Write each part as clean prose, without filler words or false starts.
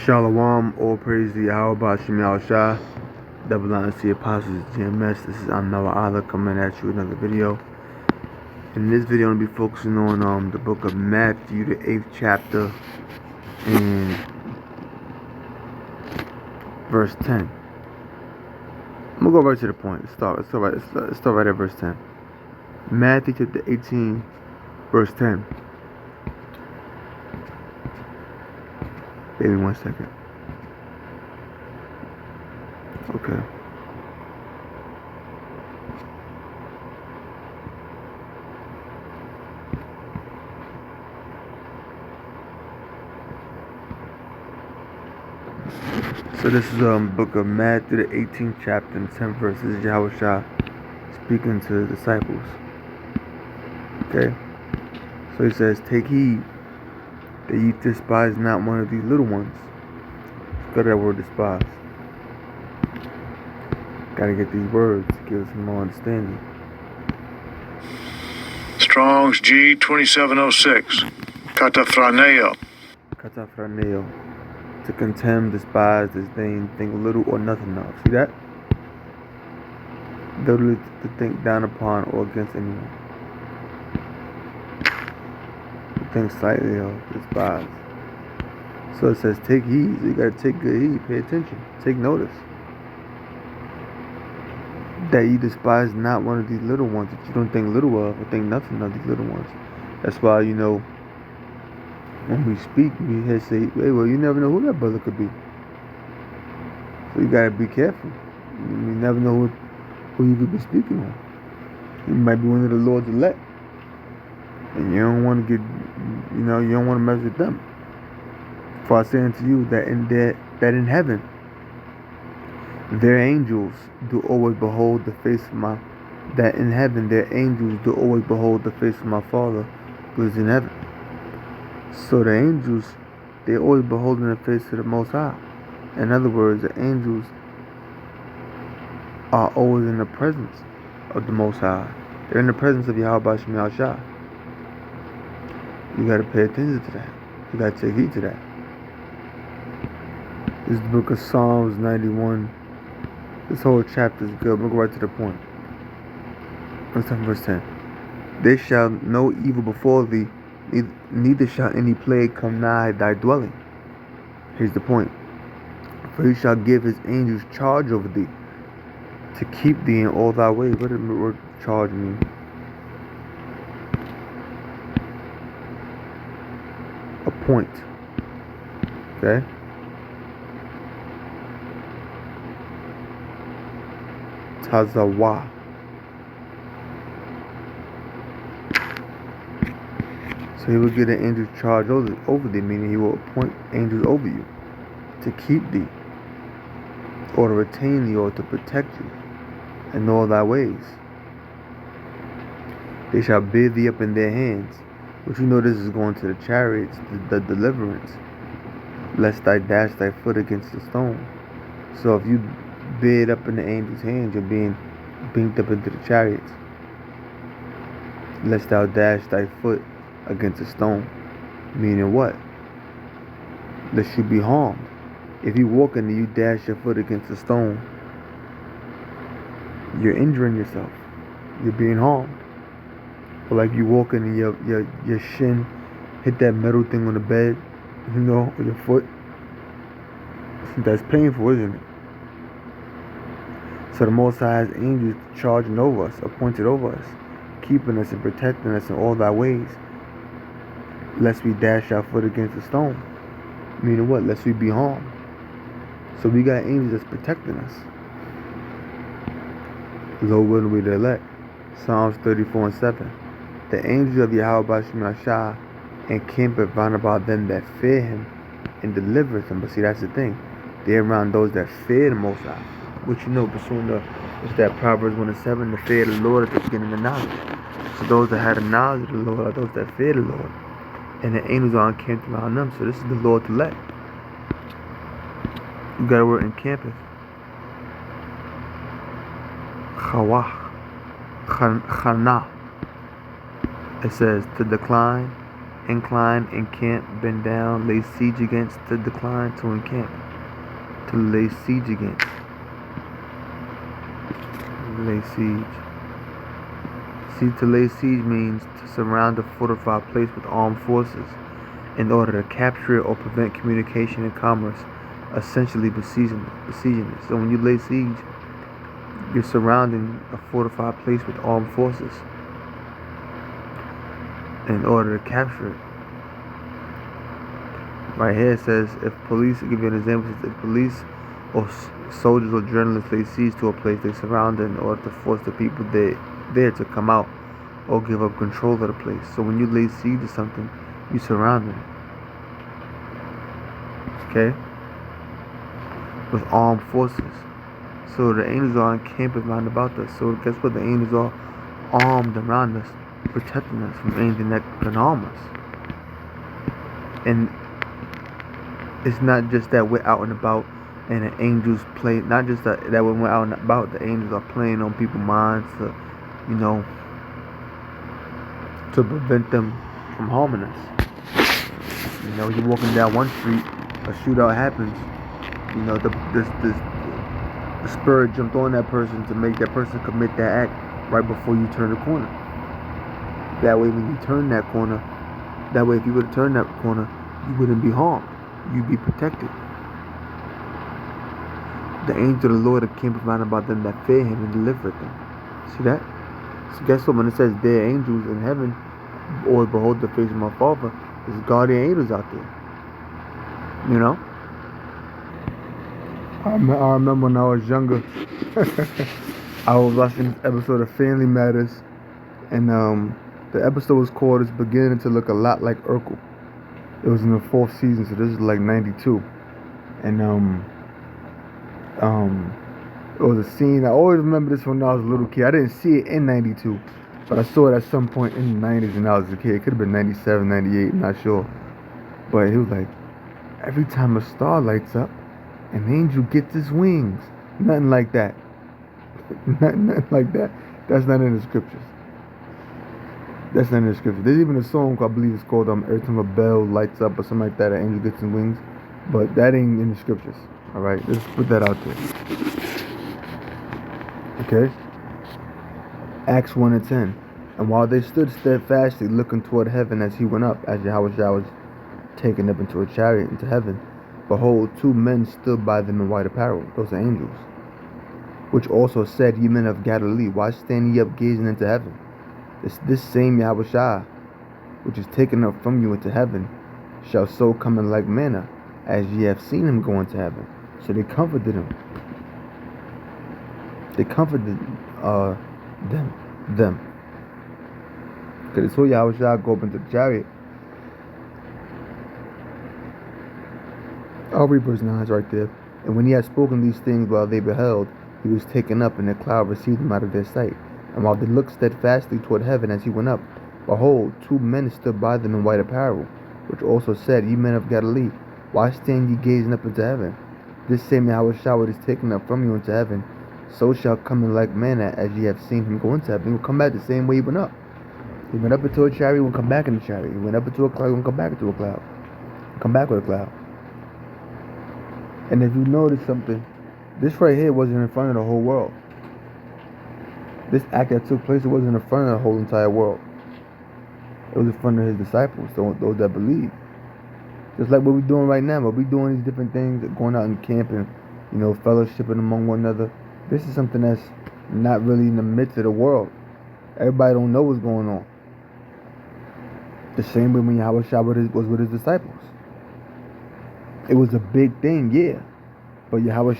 Shalom, all praise to Yahweh Bashim Yahushua. Double honor to the apostles GMS. This is Noah Allah coming at you with another video. In this video, I'm going to be focusing on the book of Matthew, the 8th chapter, and verse 10. I'm going to go right to the point. Let's start right at verse 10. Matthew chapter 18, verse 10. Give me 1 second. Okay. So this is book of Matthew, the 18th chapter and 10 verses. Yahushua speaking to the disciples. Okay. So he says, "Take heed that ye despise not one of these little ones." Let's go to that word despise. Gotta get these words to give us some more understanding. Strong's G 2706. Kataphraneo. Kataphraneo. To contemn, despise, disdain, think little or nothing of. See that? Literally to think down upon or against anyone. To think slightly of, despise. So it says, take heed. So you gotta take good heed. Pay attention. Take notice. That you despise not one of these little ones that you don't think little of or think nothing of these little ones. That's why, when we speak, we hear say, hey, well, you never know who that brother could be. So you gotta be careful. You never know who you could be speaking on. He might be one of the Lord's elect. And you don't want to you don't want to mess with them. For I say unto you that in heaven, their angels do always behold the face of my Father who is in heaven. So the angels, they always beholding the face of the Most High. In other words, the angels are always in the presence of the Most High. They're in the presence of Yahweh Bashim Yahushua. You gotta pay attention to that. You gotta take heed to that. This is the book of Psalms 91. This whole chapter is good. We'll go right to the point. Let's start from verse 10. There shall no evil befall thee, neither shall any plague come nigh thy dwelling. Here's the point. For he shall give his angels charge over thee, to keep thee in all thy ways. What does the word charge mean? Appoint. Okay? Tazawa. So he will get an angel charge over thee, meaning he will appoint angels over you to keep thee, or to retain thee, or to protect you in all thy ways. They shall bear thee up in their hands, which this is going to the chariots, the deliverance, lest thou dash thy foot against a stone. So if you bear it up in the angel's hands, you're being binked up into the chariots, lest thou dash thy foot against a stone. Meaning what? Lest you be harmed. If you walk and you dash your foot against a stone, you're injuring yourself. You're being harmed. Or like you walking and your shin hit that metal thing on the bed, or your foot. That's painful, isn't it? So the Most High has angels charging over us, appointed over us, keeping us and protecting us in all thy ways, lest we dash our foot against a stone. Meaning what? Lest we be harmed. So we got angels that's protecting us. Lord willing, we the elect. Psalms 34 and 7. The angels of Yahweh Bashim Yahushua encampeth round about them that fear him and delivereth them. But see, that's the thing. They're around those that fear the Most High. Which pursuing it's that Proverbs 1 and 7, the fear of the Lord at the beginning of knowledge. So those that have the knowledge of the Lord are those that fear the Lord. And the angels are encamped around them. So this is the Lord to elect. You got a word encampeth. Chana. It says to decline, incline, encamp, bend down, lay siege against, to decline, to encamp, to lay siege against, lay siege. See, to lay siege means to surround a fortified place with armed forces in order to capture it or prevent communication and commerce, essentially besieging it. So when you lay siege, you're surrounding a fortified place with armed forces in order to capture it. Right here it says, if police, I'll give you an example, it says, if police or soldiers or journalists lay siege to a place, they surround it in order to force the people there to come out or give up control of the place. So when you lay siege to something, you surround it. Okay? With armed forces. So the angels are encamped round about us. So guess what? The angels are armed around us, protecting us from anything that can harm us. And it's not just that we're out and about and the angels play, not just that when we're out and about, the angels are playing on people's minds to, you know, to prevent them from harming us. You know, you're walking down one street, a shootout happens, you know, the spirit jumped on that person to make that person commit that act right before you turn the corner. That way when you turn that corner, that way if you would have turned that corner, you wouldn't be harmed. You'd be protected. The angel of the Lord encampeth round about them that fear him and delivereth them. See that? So guess what? When it says there are angels in heaven, or behold the face of my Father, there's guardian angels out there. You know? I remember when I was younger, I was watching this episode of Family Matters, and the episode was called "It's Beginning to Look a Lot Like Urkel." It was in the 4th season, so this is like '92, and it was a scene. I always remember this when I was a little kid. I didn't see it in '92, but I saw it at some point in the '90s when I was a kid. It could have been '97, '98, I'm not sure, but he was like, every time a star lights up, an angel gets his wings. Nothing like that. Nothing like that. That's not in the scriptures. That's not in the scriptures. There's even a song I believe it's called every time a bell lights up or something like that, an angel gets his wings. But that ain't in the scriptures. Alright, let's put that out there. Okay? Acts 1 and 10. And while they stood steadfastly looking toward heaven as he went up, as Yahweh was taken up into a chariot into heaven, behold, 2 men stood by them in white apparel. Those are angels. Which also said, Ye men of Galilee, why stand ye up gazing into heaven? This same Yahweh, which is taken up from you into heaven, shall so come in like manner, as ye have seen him go into heaven. So they comforted him. They comforted them. Because they saw Yahweh go up into the chariot. I'll read verse 9 right there. And when he had spoken these things while they beheld, he was taken up, and the cloud received him out of their sight. And while they looked steadfastly toward heaven as he went up, behold, 2 men stood by them in white apparel, which also said, Ye men of Galilee, why stand ye gazing up into heaven? This same Yahweh is taken up from you into heaven, so shall come in like manner as ye have seen him go into heaven. He will come back the same way he went up. He went up into a chariot, he will come back in the chariot. He went up into a cloud, he will come back into a cloud. Come back with a cloud. And if you notice something, this right here wasn't in front of the whole world. This act that took place, it wasn't in front of the whole entire world. It was in front of his disciples, those that believe. Just like what we're doing right now, but we're doing these different things, going out and camping, you know, fellowshipping among one another. This is something that's not really in the midst of the world. Everybody don't know what's going on. The same way when Yahweh was with his disciples. It was a big thing, yeah. But Yahweh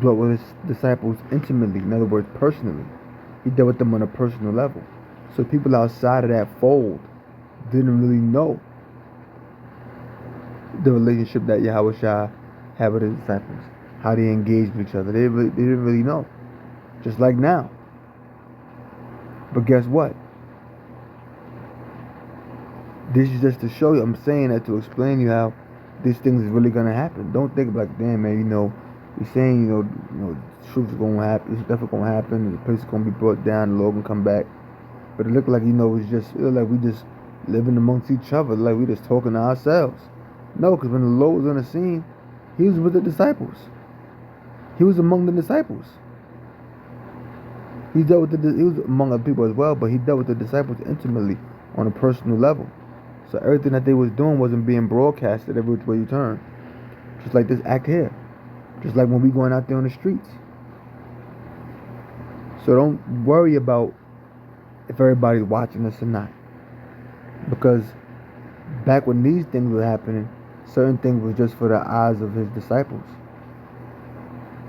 dealt with his disciples intimately, in other words, personally. He dealt with them on a personal level. So people outside of that fold didn't really know the relationship that Yahweh had with his disciples, how they engaged with each other. They didn't really know. Just like now. But guess what? This is just to show you, I'm saying that to explain to you how these things is really going to happen. Don't think like, damn, man, you know, you're saying, you know, truth is going to happen, it's definitely going to happen, the place is going to be brought down, the Lord can come back. But it looked like, you know, it looked like we just, living amongst each other like we just talking to ourselves. No, because when the Lord was on the scene, he was with the disciples. He was among the disciples. He was among other people as well, but he dealt with the disciples intimately on a personal level. So everything that they was doing wasn't being broadcasted every which way you turn. Just like this act here. Just like when we going out there on the streets. So don't worry about if everybody's watching us or not. Because back when these things were happening, certain things was just for the eyes of his disciples.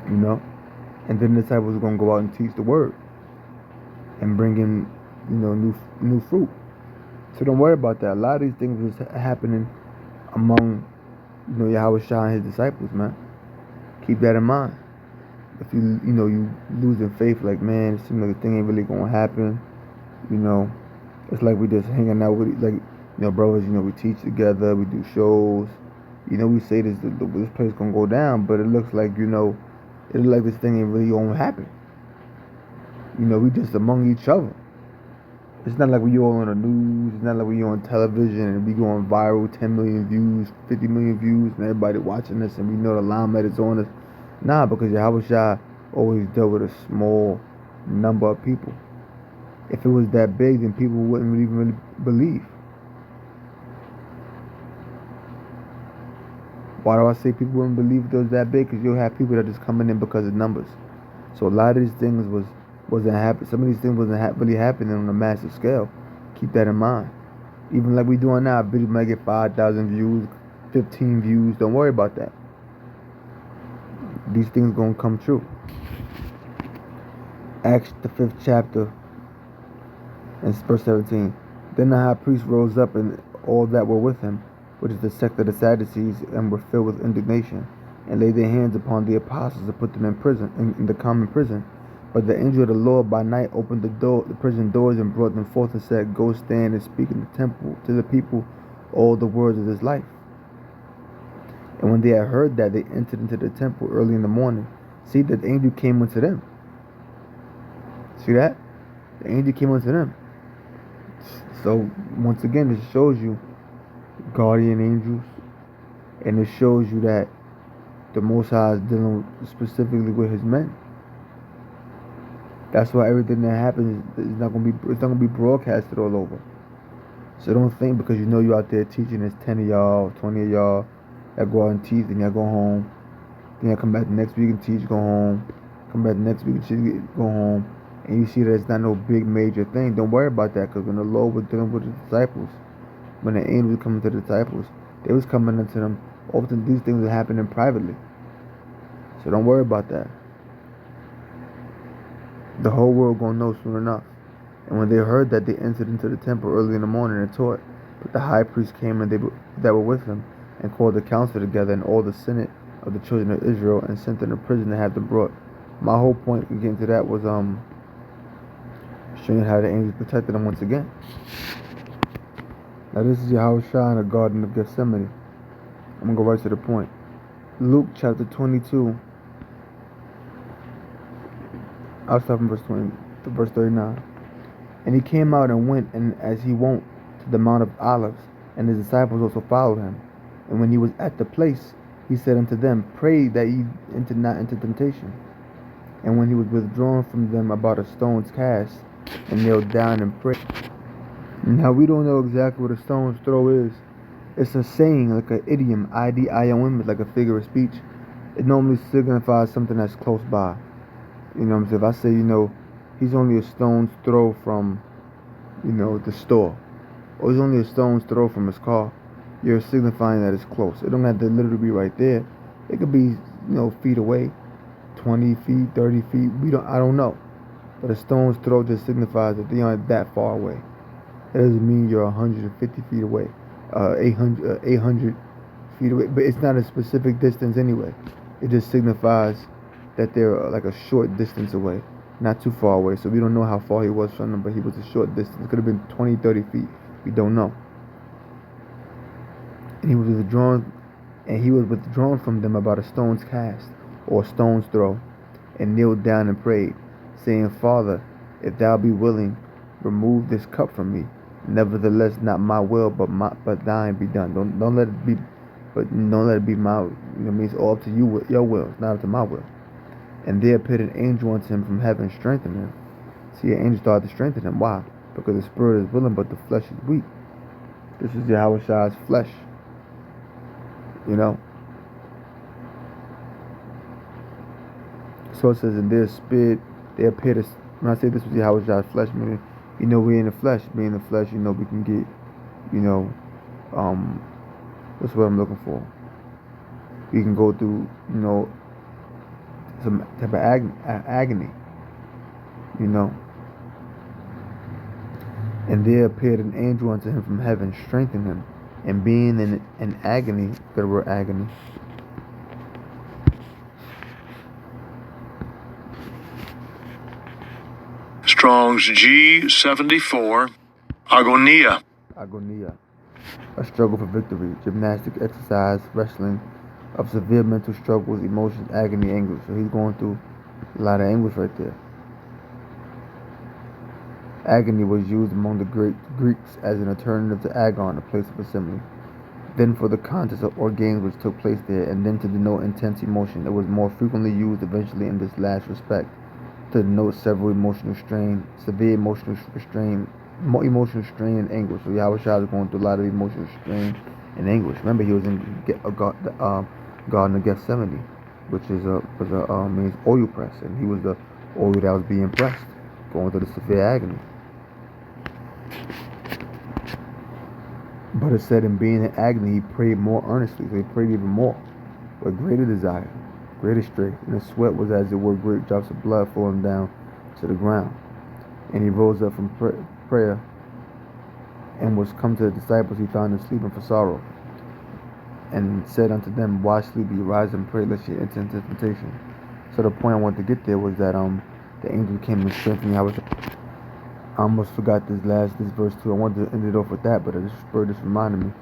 You know? And then the disciples were going to go out and teach the word. And bring in, new fruit. So don't worry about that. A lot of these things was happening among, Yahweh Shah and his disciples, man. Keep that in mind. If you losing faith, like, man, it seems like the thing ain't really gonna happen. It's like we just hanging out with, like, brothers. We teach together, we do shows. We say this place gonna go down, but it looks like, it looks like this thing ain't really gonna happen. We just among each other. It's not like we all on the news. It's not like we on television and we going viral, 10 million views, 50 million views, and everybody watching us, and we know the limelight is on us. Nah, because Yahweh Shah always dealt with a small number of people. If it was that big, then people wouldn't really believe. Why do I say people wouldn't believe if it was that big? Because you'll have people that are just coming in because of numbers. So a lot of these things wasn't happening. Some of these things wasn't really happening on a massive scale. Keep that in mind. Even like we doing now, a video might get 5,000 views, 15 views. Don't worry about that. These things gonna come true. Acts the 5th chapter and verse 17. Then the high priest rose up and all that were with him, which is the sect of the Sadducees, and were filled with indignation, and laid their hands upon the apostles and put them in prison, in the common prison. But the angel of the Lord by night opened the prison doors, and brought them forth, and said, Go stand and speak in the temple to the people all the words of this life. And when they had heard that, they entered into the temple early in the morning. See that the angel came unto them. See that? The angel came unto them. So once again, it shows you guardian angels, and it shows you that the Most High is dealing specifically with his men. That's why everything that happens is not gonna be broadcasted all over. So don't think because you're out there teaching, there's 10 of y'all, 20 of y'all that go out and teach, and y'all go home. Then y'all come back the next week and teach, go home. Come back the next week and teach, go home. And you see that it's not no big major thing. Don't worry about that, because when the Lord was dealing with the disciples, when the angels was coming to the disciples, they was coming into them. Often these things are happening privately. So don't worry about that. The whole world gonna know soon enough. And when they heard that, they entered into the temple early in the morning and taught. But the high priest came and they that were with him, and called the council together and all the senate of the children of Israel, and sent them to prison to have them brought. My whole point in getting to that was showing how the angels protected them once again. Now this is Yahweh Shah in the Garden of Gethsemane. I'm gonna go right to the point. Luke chapter 22. I'll start from verse 20 to verse 39. And he came out and went, and as he wont, to the Mount of Olives, and his disciples also followed him. And when he was at the place, he said unto them, Pray that ye enter not into temptation. And when he was withdrawn from them about a stone's cast, and kneeled down and prayed. Now we don't know exactly what a stone's throw is. It's a saying, like an idiom, idiom, like a figure of speech. It normally signifies something that's close by. You know what I'm saying? If I say, he's only a stone's throw from, the store, or he's only a stone's throw from his car, you're signifying that it's close. It don't have to literally be right there. It could be, feet away, 20 feet, 30 feet. I don't know. But a stone's throw just signifies that they aren't that far away. It doesn't mean you're 150 feet away, 800 feet away. But it's not a specific distance anyway. It just signifies that they're like a short distance away, not too far away. So we don't know how far he was from them, but he was a short distance. It could have been 20, 30 feet. We don't know. And he was withdrawn from them about a stone's cast, or a stone's throw, and kneeled down and prayed, saying, Father, if thou be willing, remove this cup from me. Nevertheless, not my will, but thine be done. Don't let it be, but don't let it be my. Means all up to you, your will. It's not up to my will. And there appeared an angel unto him from heaven, strengthening him. See, an angel started to strengthen him. Why? Because the spirit is willing, but the flesh is weak. This is Yahweh Shai's flesh. So it says, in their spirit, they appeared. When I say this was Yahweh Shai's flesh, meaning, we in the flesh. Being in the flesh, we can get, that's what I'm looking for. We can go through, some type of agony, And there appeared an angel unto him from heaven, strengthening him, and being in agony, the word agony. Strong's G74, agonia. Agonia, a struggle for victory, gymnastic exercise, wrestling, of severe mental struggles, emotions, agony, anguish. So he's going through a lot of anguish right there. Agony was used among the great Greeks as an alternative to agon, a place of assembly. Then for the contests or games which took place there, and then to denote intense emotion. It was more frequently used eventually in this last respect, to denote severe emotional strain and anguish. So Yahweh Shai was going through a lot of emotional strain and anguish. Remember, he was in the Garden of Gethsemane, which means oil press, and he was the oil that was being pressed, going through the severe agony. But it said, in being in agony, he prayed more earnestly. So he prayed even more, with greater desire, greater strength. And his sweat was as it were great drops of blood falling down to the ground. And he rose up from prayer, and was come to the disciples. He found them sleeping for sorrow, and said unto them, why sleep ye? Rise and pray, lest ye enter into temptation. So the point I wanted to get there was that the angel came and strengthened me. I almost forgot this verse too. I wanted to end it off with that, but this reminded me.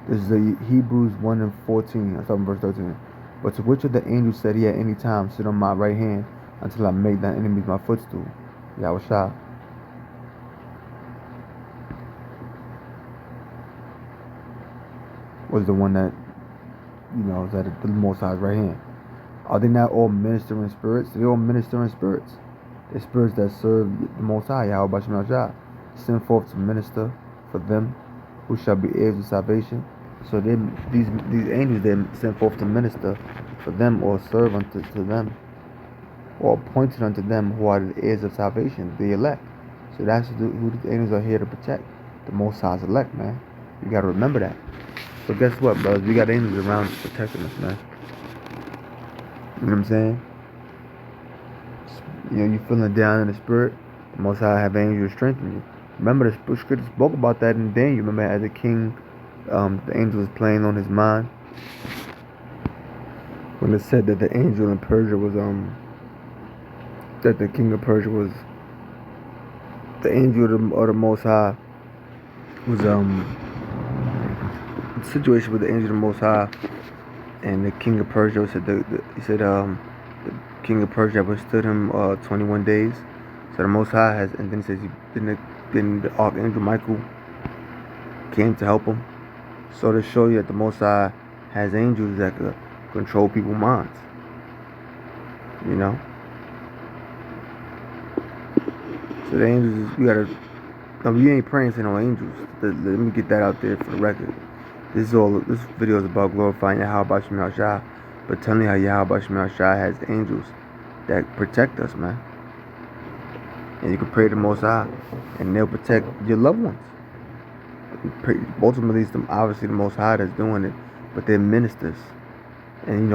This is Hebrews 1:14. I'm talking verse 13. But to which of the angels said he at any time, sit on my right hand until I make thine enemies my footstool? Yahweh Shai. Was the one that, is at the Most High's right hand. Are they not all ministering spirits? They all ministering spirits. The spirits that serve the Most High, Yahweh Bashim Shai, sent forth to minister for them who shall be heirs of salvation. So these angels, they sent forth to minister for them, or serve unto them, or appointed unto them who are the heirs of salvation, the elect. So that's who the angels are here to protect, the Most High's elect, man. You got to remember that. So guess what, brothers? We got angels around protecting us, man. You know what I'm saying? You feeling down in the spirit, the Most High have angels strengthen you. Remember, the scripture spoke about that in Daniel. Remember, as the king, the angel was playing on his mind, when it said that the angel in Persia was that the king of Persia was the angel of the Most High was the situation with the angel of the Most High and the king of Persia said the king of Persia withstood him 21 days. So the Most High has, and then it says then the archangel Michael came to help him. So to show you that the Most High has angels that could control people's minds. So the angels, you ain't praying to no angels. Let me get that out there for the record. This video is about glorifying Yahweh Bashim Shai, but telling you how Yahweh Bashim Shai has angels that protect us, man. And you can pray to the Most High, and they'll protect your loved ones. Ultimately, it's obviously the Most High that's doing it, but they're ministers. And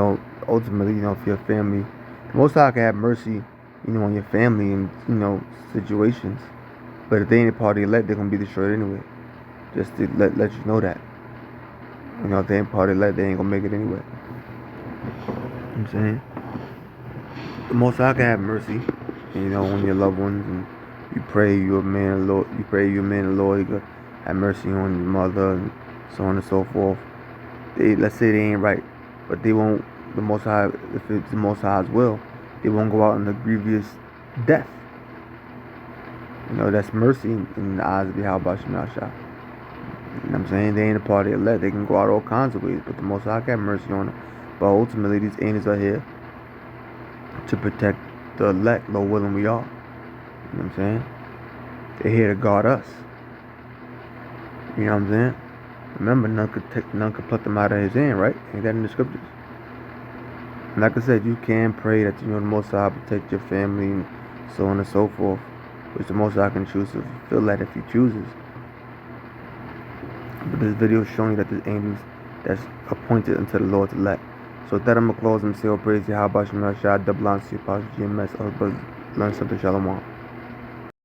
ultimately, for your family, the Most High can have mercy, on your family and situations. But if they ain't a part of the elect, they're gonna be destroyed anyway. Just to let you know that. If they ain't part of the elect, they ain't gonna make it anyway. You know what I'm saying? The Most High can have mercy, on your loved ones, and you pray you're a man of the Lord. You pray you're a man of the Lord. You can have mercy on your mother, and so on and so forth. Let's say they ain't right, but they won't. The Most High, if it's the Most High's will, they won't go out in a grievous death. You know, that's mercy in the eyes of Yahweh Shemel Shah. You know what I'm saying? They ain't a part of the elect. They can go out all kinds of ways, but the Most High got mercy on them. But ultimately, these angels are here to protect the elect, Lord willing we are. You know what I'm saying? They're here to guard us. You know what I'm saying? Remember, none could pluck them out of his hand, right? Ain't that in the scriptures? And like I said, you can pray that the Most High protect your family and so on and so forth, which the Most High can choose to fulfill that if he chooses. But this video is showing you that there's angels that's appointed unto the Lord's elect. So with that, I'm going to close and say, oh, praise Yahweh Shem Shah, double honor to your Apostle GMS, learn something, Shalom.